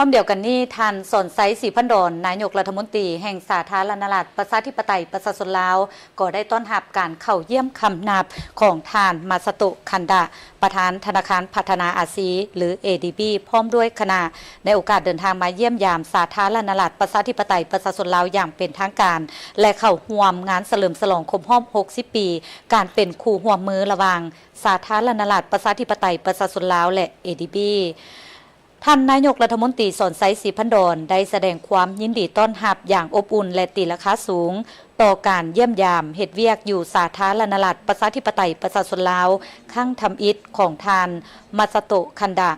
พร้อมเดียวกันนี้ท่านสนไซศรีพันดรนายกรัฐมนตรีแห่งสาธารณรัฐประชาธิปไตยประชาชนลาวก็ได้ต้อนรับการเข้าเยี่ยมคำนับของท่านมาสตุคันดะประธานธนาคารพัฒนาอาซีหรือ ADB พร้อมด้วยคณะในโอกาสเดินทางมาเยี่ยมยามสาธารณรัฐประชาธิปไตยประชาชนลาวอย่างเป็นทางการและเข้าร่วมงานเฉลิมฉลองครบรอบ60 ปีการเป็นคู่ร่วมมือระหว่างสาธารณรัฐประชาธิปไตยประชาชนลาวและ ADBท่านนายกรัฐมนตรีสนไซศรีพันดรได้แสดงความยินดีต้อนรับอย่างอบอุ่นและตีราคาสูงต่อการเยี่ยมยามเฮ็ดเวียกอยู่สาธารณรัฐประชาธิปไตยประชาชนลาวข้างทำอิฐของท่านมาสโตคันดะ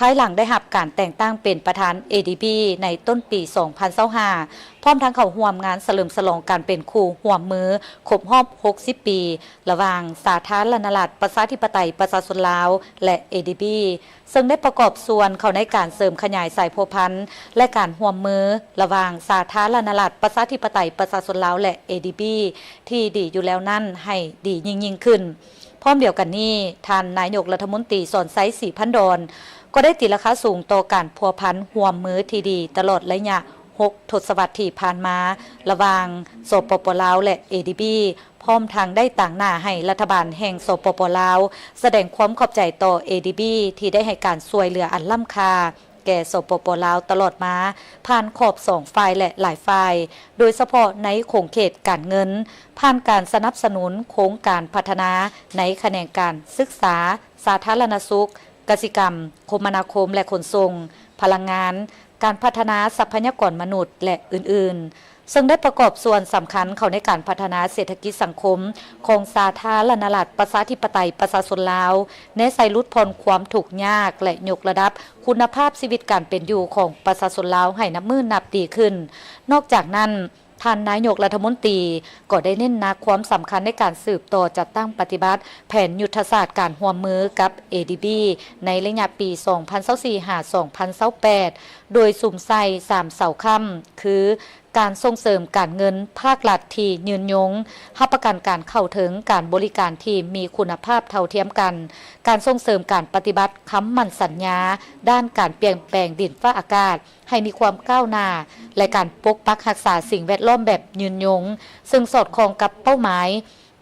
ภายหลังได้รับการแต่งตั้งเป็นประธาน ADB ในต้นปี 2025 พร้อมทั้งเข้าร่วมงานเฉลิมฉลองการเป็นคู่ร่วมมือครบรอบ60 ปีระหว่างสาธารณรัฐประชาธิปไตยประชาชนลาวและ ADB ซึ่งได้ประกอบส่วนเข้าในการเสริมขยายสายพัวพันธ์และการร่วมมือระหว่างสาธารณรัฐประชาธิปไตยประชาชนลาวและ ADB ที่ดีอยู่แล้วนั้นให้ดียิ่งขึ้นพร้อมเดียวกันนี้ท่านนายกรัฐมนตรีสนไซศรีพันดรก็ได้ตีราคาสูงต่อการพัวพันร่วมมือที่ดีตลอดระยะ6 ทศวรรษที่ผ่านมาระหว่างสปป.ลาวและ ADB พร้อมทางได้ต่างหน้าให้รัฐบาลแห่งสปป.ลาวแสดงความขอบใจต่อ ADB ที่ได้ให้การช่วยเหลืออันล้ำค่าแก่สปป.ลาวตลอดมาผ่านขอบ2ฝ่ายและหลายฝ่ายโดยเฉพาะในโครงเขตการเงินผ่านการสนับสนุนโครงการพัฒนาในแขนงการศึกษาสาธารณสุขกสิกรรมคมนาคมและขนส่งพลังงานการพัฒนาทรัพยากรมนุษย์และอื่นๆซึ่งได้ประกอบส่วนสำคัญเข้าในการพัฒนาเศรษฐกิจสังคมของสาธารณรัฐประชาธิปไตยประชาชนลาวในใส่ลดพ้นความทุกข์ยากและยกระดับคุณภาพชีวิตการเป็นอยู่ของประชาชนลาวให้นับมือนับดีขึ้นนอกจากนั้นท่านนายกรัฐมนตรีก็ได้เน้นหนักความสำคัญในการสืบต่อจัดตั้งปฏิบัติแผนยุทธศาสตร์การร่วมมือกับ ADB ในระยะปี 2024-2028 โดยสุ่มใส่3เสาค้ำคือการส่งเสริมการเงินภาครัฐที่ยืนยงรับประกันการเข้าถึงการบริการที่มีคุณภาพเท่าเทียมกันการส่งเสริมการปฏิบัติคำมั่นสัญญาด้านการเปลี่ยนแปลงดินฟ้าอากาศให้มีความก้าวหน้าและการปกปักรักษาสิ่งแวดล้อมแบบยืนยงซึ่งสอดคล้องกับเป้าหมาย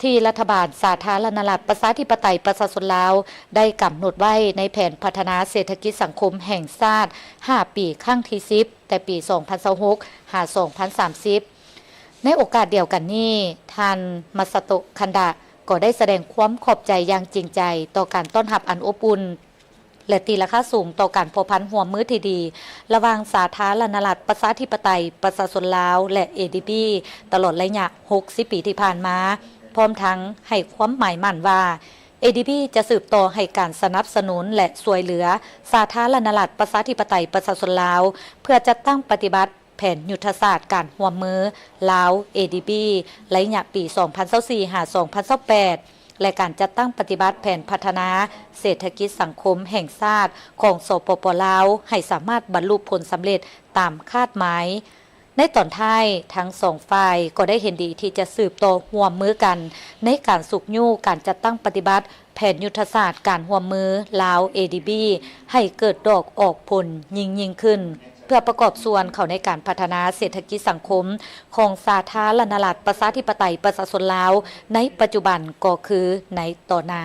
ที่รัฐบาลสาธารณรัฐประชาธิปไตยประชาชนลาวได้กำหนดไว้ในแผนพัฒนาเศรษฐกิจสังคมแห่งชาติ5 ปีครั้งที่10แต่ปี 2026 หา 2030 ในโอกาสเดียวกันนี้ท่านมาสโตคันดะก็ได้แสดงความขอบใจอย่างจริงใจต่อการต้อนรับอันอบอุ่นและตีราคาสูงต่อการพัวพันร่วมมือที่ดีระหว่างสาธารณรัฐประชาธิปไตยประชาชนลาวและ ADB ตลอดระยะ60 ปีที่ผ่านมาพร้อมทั้งให้ความหมายมั่นว่า ADB จะสืบต่อให้การสนับสนุนและช่วยเหลือสาธารณรัฐประชาธิปไตยประชาชนลาวเพื่อจัดตั้งปฏิบัติแผนยุทธศาสตร์การร่วมมือลาว ADB ระยะปี 2024-2028 และการจัดตั้งปฏิบัติแผนพัฒนาเศรษฐกิจสังคมแห่งชาติของสปป.ลาวให้สามารถบรรลุผลสำเร็จตามคาดหมายในตอนท้ายทั้ง2ฝ่ายก็ได้เห็นดีที่จะสืบต่อร่วมมือกันในการสุกยู่การจัดตั้งปฏิบัติแผนยุทธศาสตร์การร่วมมือลาว ADB ให้เกิดดอกออกผลยิ่งขึ้นเพื่อประกอบส่วนเข้าในการพัฒนาเศรษฐกิจสังคมของสาธารณรัฐประชาธิปไตยประชาชนลาวในปัจจุบันก็คือในต่อหน้า